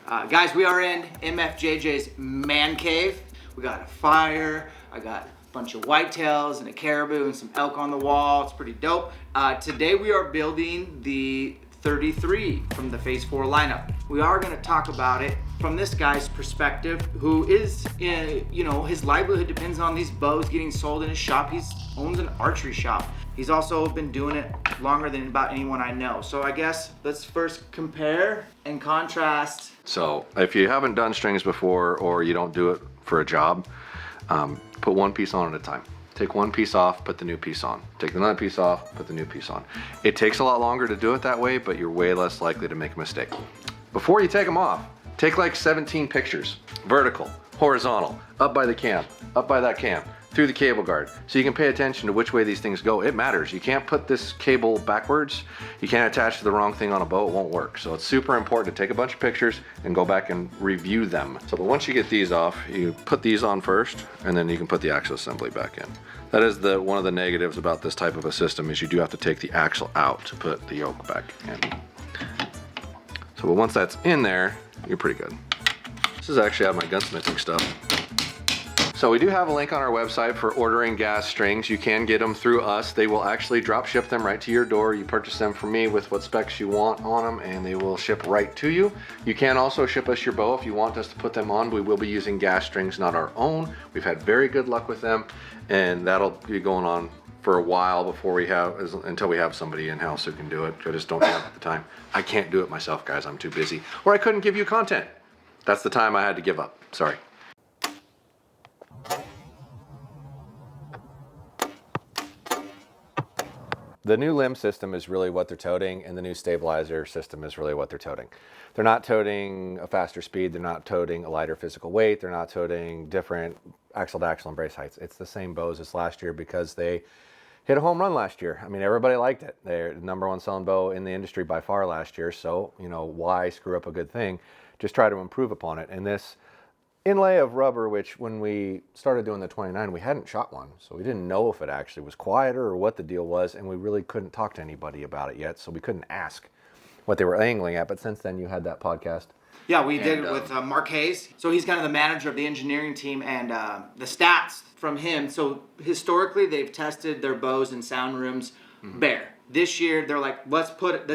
Guys, we are in MFJJ's man cave. We got a fire, I got a bunch of whitetails and a caribou and some elk on the wall. It's pretty dope. Today we are building the 33 from the Phase 4 lineup. We are gonna talk about it from this guy's perspective, who is, his livelihood depends on these bows getting sold in his shop. He owns an archery shop. He's also been doing it longer than about anyone I know. So I guess let's first compare and contrast. So if you haven't done strings before or you don't do it for a job, put one piece on at a time. Take one piece off, put the new piece on. Take another piece off, put the new piece on. It takes a lot longer to do it that way, but you're way less likely to make a mistake. Before you take them off, take like 17 pictures. Vertical, horizontal, up by the cam, up by that cam, through the cable guard, so you can pay attention to which way these things go. It matters. You can't put this cable backwards. You can't attach to the wrong thing on a bow, it won't work. So it's super important to take a bunch of pictures and go back and review them. So but once you get these off, you put these on first, and then you can put the axle assembly back in. That is one of the negatives about this type of a system, is you do have to take the axle out to put the yoke back in. So but once that's in there, you're pretty good. This is actually out of my gunsmithing stuff. So we do have a link on our website for ordering gas strings. You can get them through us. They will actually drop ship them right to your door. You purchase them from me with what specs you want on them, and they will ship right to you. You can also ship us your bow if you want us to put them on. We will be using gas strings, not our own. We've had very good luck with them, and that'll be going on for a while until we have somebody in-house who can do it. I just don't have the time. I can't do it myself, guys. I'm too busy. Or I couldn't give you content. That's the time I had to give up. Sorry. The new limb system is really what they're toting, and the new stabilizer system is really what they're toting. They're not toting a faster speed, they're not toting a lighter physical weight, they're not toting different axle to axle and brace heights. It's the same bows as last year because they hit a home run last year. I mean, everybody liked it. They're the #1 selling bow in the industry by far last year, so, why screw up a good thing? Just try to improve upon it. And this inlay of rubber, which when we started doing the 29, we hadn't shot one, so we didn't know if it actually was quieter or what the deal was, and we really couldn't talk to anybody about it yet, so we couldn't ask what they were angling at. But since then, you had that podcast. Yeah, we did it with Mark Hayes. So he's kind of the manager of the engineering team, and the stats from him. So historically, they've tested their bows in sound rooms bare. This year, they're like, let's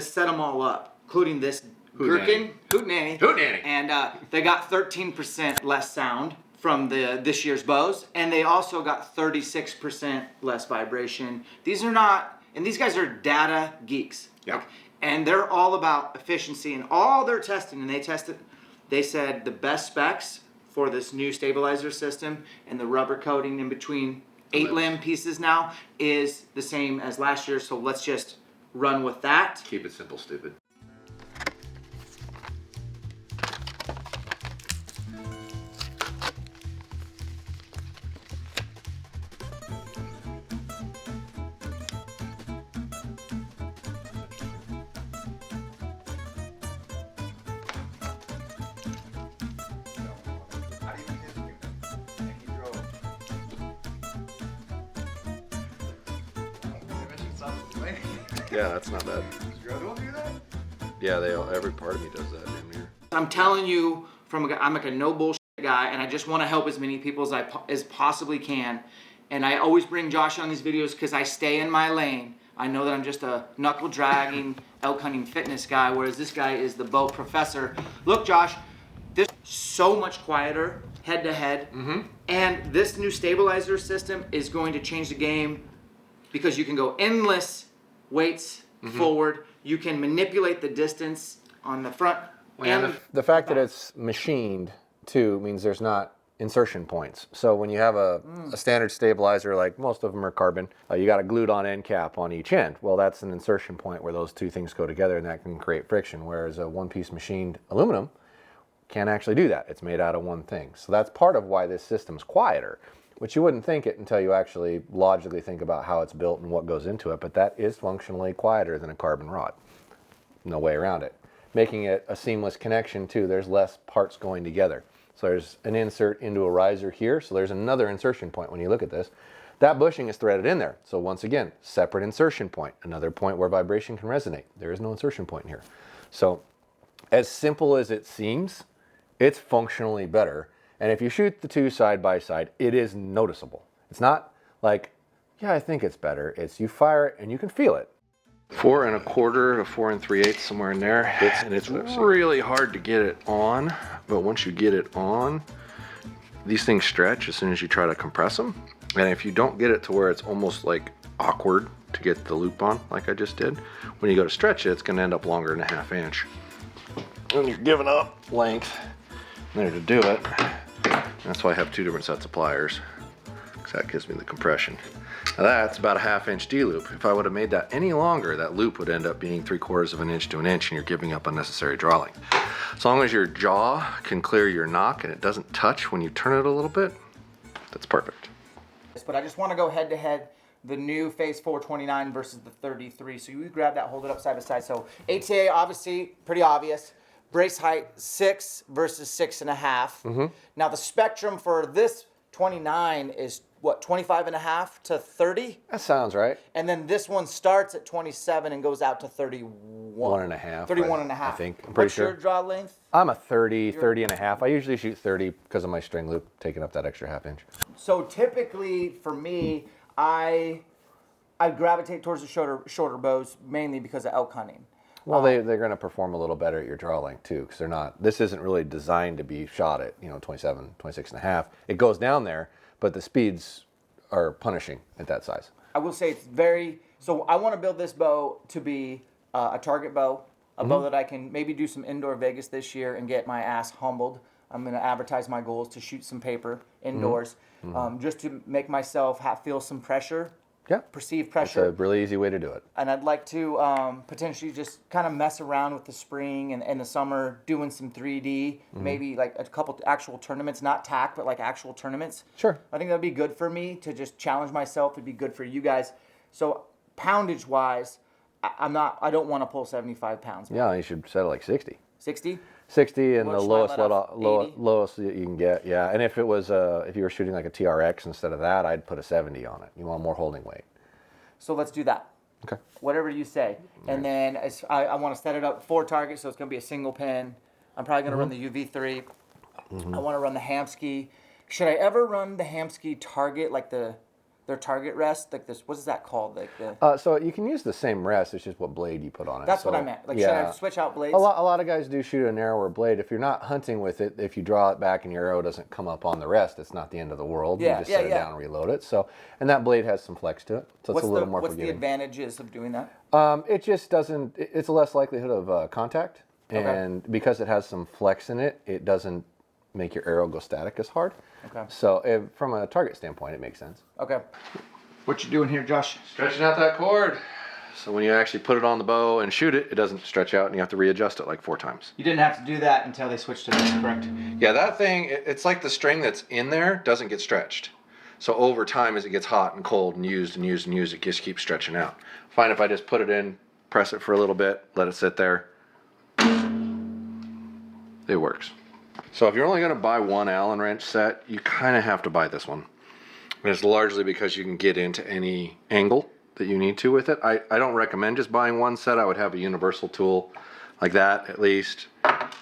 set them all up, including this Gherkin, Hootenanny. And they got 13% less sound from this year's bows, and they also got 36% less vibration. These guys are data geeks. Yeah. And they're all about efficiency, and all their testing, and they said the best specs for this new stabilizer system and the rubber coating in between 8 limb pieces now is the same as last year, so let's just run with that. Keep it simple, stupid. Yeah, that's not bad. Does your other one do that? Yeah, every part of me does that damn near. I'm telling you, I'm like a no bullshit guy, and I just want to help as many people as possibly can. And I always bring Josh on these videos because I stay in my lane. I know that I'm just a knuckle dragging elk hunting fitness guy, whereas this guy is the bow professor. Look, Josh, this is so much quieter head to head, and this new stabilizer system is going to change the game because you can go endless weights forward. You can manipulate the distance on the front. And the fact that it's machined too means there's not insertion points. So when you have a standard stabilizer, like most of them are carbon, you got a glued on end cap on each end. Well, that's an insertion point where those two things go together, and that can create friction, whereas a one-piece machined aluminum can't actually do that. It's made out of one thing. So that's part of why this system's quieter, which you wouldn't think it until you actually logically think about how it's built and what goes into it, but that is functionally quieter than a carbon rod. No way around it. Making it a seamless connection too. There's less parts going together. So there's an insert into a riser here, so there's another insertion point when you look at this. That bushing is threaded in there. So once again, separate insertion point, another point where vibration can resonate. There is no insertion point here. So as simple as it seems, It's functionally better. And if you shoot the two side by side, it is noticeable. It's not like, yeah, I think it's better. It's you fire it and you can feel it. 4 1/4 to 4 3/8, somewhere in there. And it's really hard to get it on, but once you get it on, these things stretch as soon as you try to compress them. And if you don't get it to where it's almost like awkward to get the loop on, like I just did, when you go to stretch it, it's gonna end up longer than a 1/2 inch. And you're giving up length there to do it. That's why I have 2 different sets of pliers, because that gives me the compression. Now that's about a 1/2 inch D-loop. If I would have made that any longer, that loop would end up being 3/4 of an inch to an inch, and you're giving up unnecessary draw length. As long as your jaw can clear your knock and it doesn't touch when you turn it a little bit, that's perfect. But I just want to go head to head the new Phase 429 versus the 33. So you grab that, hold it up side by side. So ATA, obviously, pretty obvious. Brace height 6 versus 6.5. Now the spectrum for this 29 is what, 25.5 to 30? That sounds right. And then this one starts at 27 and goes out to 31. 1.5. 31.5. I think. I'm pretty What's sure. your draw length? I'm a 30.5. I usually shoot 30 because of my string loop, taking up that extra 1/2 inch. So typically for me, I gravitate towards the shorter bows mainly because of elk hunting. Well, they're going to perform a little better at your draw length too, because they're not. This isn't really designed to be shot at 27, 26.5. It goes down there, but the speeds are punishing at that size. I will say it's very. So I want to build this bow to be a target bow, a bow that I can maybe do some indoor Vegas this year and get my ass humbled. I'm going to advertise my goals to shoot some paper indoors, just to make myself feel some pressure. Yeah. Perceived pressure. It's a really easy way to do it. And I'd like to potentially just kind of mess around with the spring and the summer, doing some 3D, maybe like a couple actual tournaments, not tack, but like actual tournaments. Sure. I think that'd be good for me to just challenge myself. It'd be good for you guys. So poundage wise, I don't want to pull 75 pounds. Yeah, you should set it like 60. 60? 60 and the What should I let off? lowest that you can get, yeah. And if it was if you were shooting like a TRX instead of that, I'd put a 70 on it. You want more holding weight. So let's do that. Okay. Whatever you say. And then I want to set it up 4 targets, so it's going to be a single pin. I'm probably going to run the UV3. I want to run the Hamsky. Should I ever run the Hamsky target, like their target rest, like this? What is that called? Like the. So you can use the same rest. It's just what blade you put on it. That's so, what I meant. Like, yeah. should I switch out blades? A lot of guys do shoot a narrower blade. If you're not hunting with it, if you draw it back and your arrow doesn't come up on the rest, it's not the end of the world. Yeah, you just set it down and reload it. So, and that blade has some flex to it, so it's a little more forgiving. What's the advantages of doing that? It just doesn't. It's a less likelihood of contact, and because it has some flex in it, it doesn't make your arrow go static as hard. Okay. So, from a target standpoint, it makes sense. Okay. What you doing here, Josh? Stretching out that cord. So when you actually put it on the bow and shoot it, it doesn't stretch out and you have to readjust it like 4 times. You didn't have to do that until they switched to this, correct? Yeah, that thing, it's like the string that's in there doesn't get stretched. So over time, as it gets hot and cold and used, it just keeps stretching out. Fine if I just put it in, press it for a little bit, let it sit there. It works. So if you're only going to buy one Allen wrench set, you kind of have to buy this one. And it's largely because you can get into any angle that you need to with it. I don't recommend just buying one set. I would have a universal tool like that at least.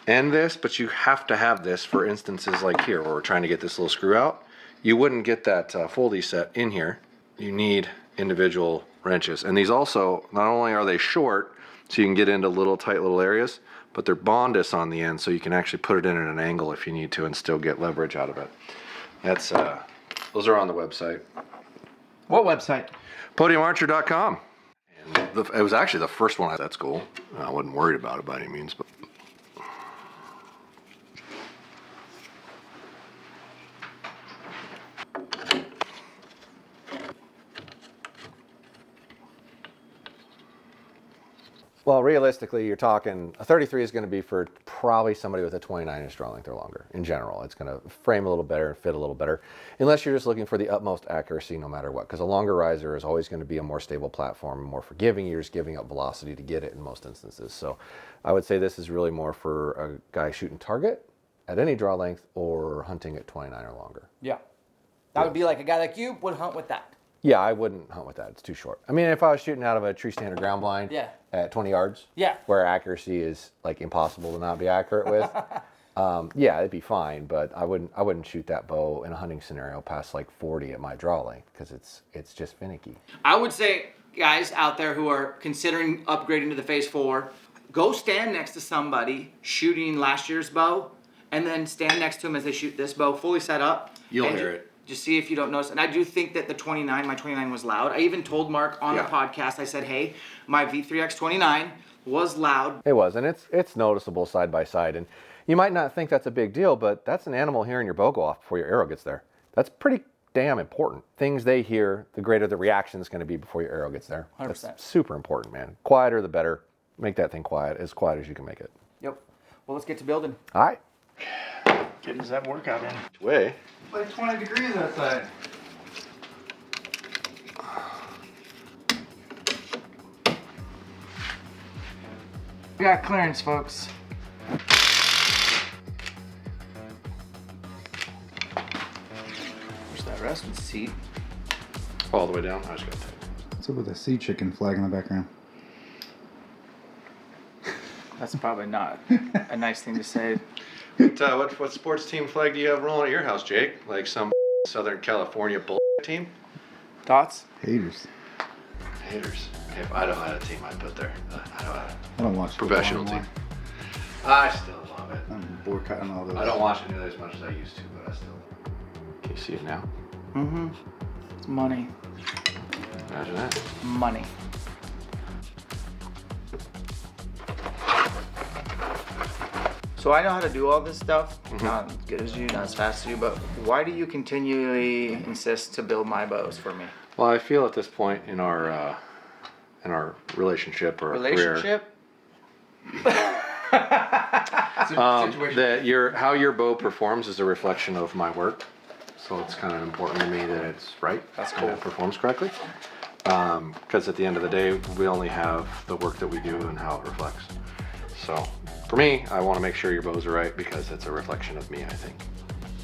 And this, but you have to have this for instances like here where we're trying to get this little screw out. You wouldn't get that foldy set in here. You need individual wrenches. And these also, not only are they short, so you can get into tight little areas, but they're bondus on the end, so you can actually put it in at an angle if you need to and still get leverage out of it. That's those are on the website. What website? PodiumArcher.com. And it was actually the first one at school. I wasn't worried about it by any means, but. Well, realistically, you're talking a 33 is going to be for probably somebody with a 29-inch draw length or longer. In general, it's going to frame a little better and fit a little better, unless you're just looking for the utmost accuracy no matter what, because a longer riser is always going to be a more stable platform, more forgiving. You're just giving up velocity to get it in most instances. So I would say this is really more for a guy shooting target at any draw length or hunting at 29 or longer. Yeah. That would be like a guy like you would hunt with that. Yeah, I wouldn't hunt with that. It's too short. I mean, if I was shooting out of a tree stand or ground blind Yeah. at 20 yards, Yeah. where accuracy is like impossible to not be accurate with, Yeah, it'd be fine, but I wouldn't shoot that bow in a hunting scenario past like 40 at my draw length because it's just finicky. I would say, guys out there who are considering upgrading to the Phase 4, go stand next to somebody shooting last year's bow, and then stand next to them as they shoot this bow, fully set up. You'll hear it. Just see if you don't notice. And I do think that my 29 was loud. I even told Mark on the podcast, I said, hey, my V3X29 was loud. It was, and it's noticeable side by side. And you might not think that's a big deal, but that's an animal hearing your bow go off before your arrow gets there. That's pretty damn important. Things they hear, the greater the reaction is going to be before your arrow gets there. 100%. That's super important, man. Quieter the better. Make that thing quiet as you can make it. Yep. Well, let's get to building. All right. Getting that workout in. Way. It's like 20 degrees outside. We got clearance, folks. Where's that resting seat? All the way down. I just got to. What's up with the sea chicken flag in the background? That's probably not a nice thing to say. What sports team flag do you have rolling at your house, Jake? Like some Southern California bull team? Thoughts? Haters. Haters. If I don't have a team, I'd put there. I don't watch Professional football team. anymore. I still love it. I'm boycotting all those. I don't watch it nearly as much as I used to, but I still. Can you see it now? Mm-hmm. It's money. Imagine that. Money. So I know how to do all this stuff. Not as good as you, not as fast as you, but why do you continually insist to build my bows for me? Well, I feel at this point in our relationship or Relationship? that how your bow performs is a reflection of my work. So it's kind of important to me that it's right. That's and cool. it performs correctly. Because at the end of the day, we only have the work that we do and how it reflects. So for me, I want to make sure your bows are right because it's a reflection of me, I think.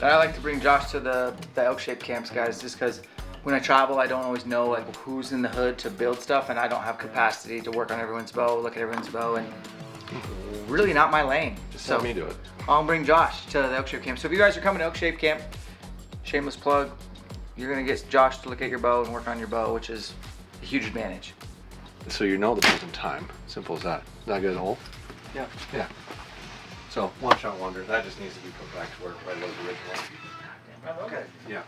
I like to bring Josh to the ElkShape camps, guys, just because when I travel, I don't always know like who's in the hood to build stuff, and I don't have capacity to work on everyone's bow, look at everyone's bow, and really not my lane. Just so let me do it. I'll bring Josh to the ElkShape camp. So if you guys are coming to ElkShape camp, shameless plug, you're gonna get Josh to look at your bow and work on your bow, which is a huge advantage. So you know the building time. Simple as that. Is that good, Ole? Yeah. Yeah. So one shot wonder. That just needs to be put back to work right as original. Okay. Yeah.